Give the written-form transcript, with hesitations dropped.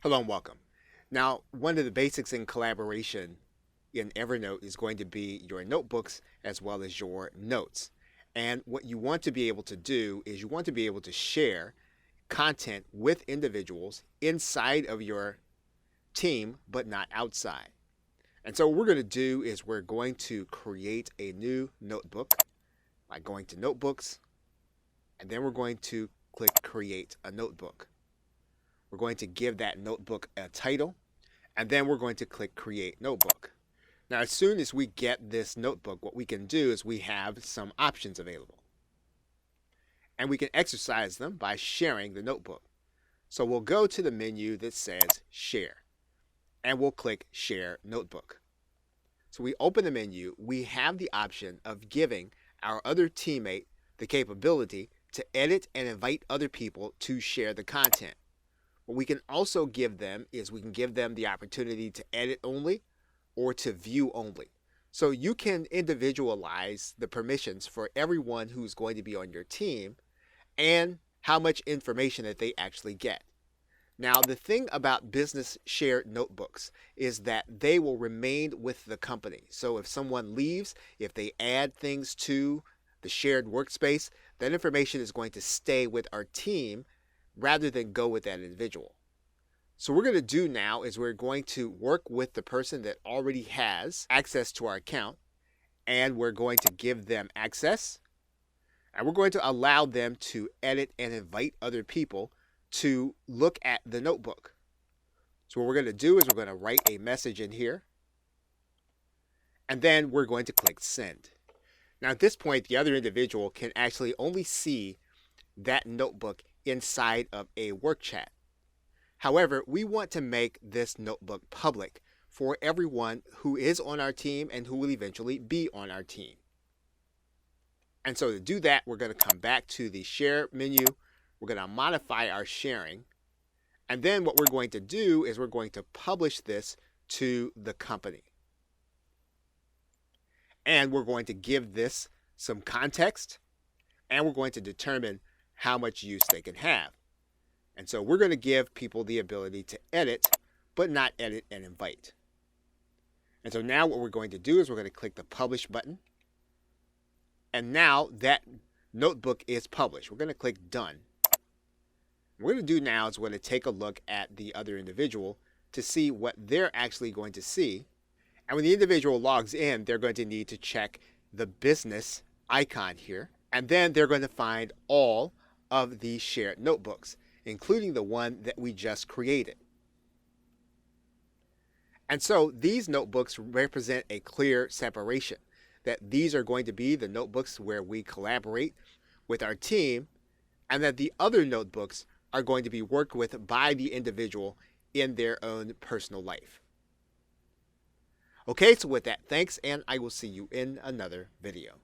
Hello and welcome. Now, one of the basics in collaboration in Evernote is going to be your notebooks as well as your notes. And what you want to be able to do is you want to be able to share content with individuals inside of your team, but not outside. And so what we're going to do is we're going to create a new notebook by going to Notebooks, and then we're going to click Create a Notebook. We're going to give that notebook a title, and then we're going to click Create Notebook. Now, as soon as we get this notebook, what we can do is we have some options available. And we can exercise them by sharing the notebook. So we'll go to the menu that says Share, and we'll click Share Notebook. So we open the menu, we have the option of giving our other teammate the capability to edit and invite other people to share the content. What we can also give them is we can give them the opportunity to edit only or to view only. So you can individualize the permissions for everyone who's going to be on your team and how much information that they actually get. Now, the thing about business shared notebooks is that they will remain with the company. So if someone leaves, if they add things to the shared workspace, that information is going to stay with our team rather than go with that individual. So what we're going to do now is we're going to work with the person that already has access to our account, and we're going to give them access, and we're going to allow them to edit and invite other people to look at the notebook. So what we're going to do is we're going to write a message in here, and then we're going to click Send. Now at this point, the other individual can actually only see that notebook inside of a work chat. However, we want to make this notebook public for everyone who is on our team and who will eventually be on our team. And so to do that, we're going to come back to the Share menu. We're going to modify our sharing. And then what we're going to do is we're going to publish this to the company. And we're going to give this some context, and we're going to determine how much use they can have. And so we're going to give people the ability to edit, but not edit and invite. And so now what we're going to do is we're going to click the Publish button. And now that notebook is published. We're going to click Done. What we're going to do now is we're going to take a look at the other individual to see what they're actually going to see. And when the individual logs in, they're going to need to check the business icon here. And then they're going to find all of the shared notebooks, including the one that we just created. And so these notebooks represent a clear separation, that these are going to be the notebooks where we collaborate with our team, and that the other notebooks are going to be worked with by the individual in their own personal life. Okay, so with that, thanks, and I will see you in another video.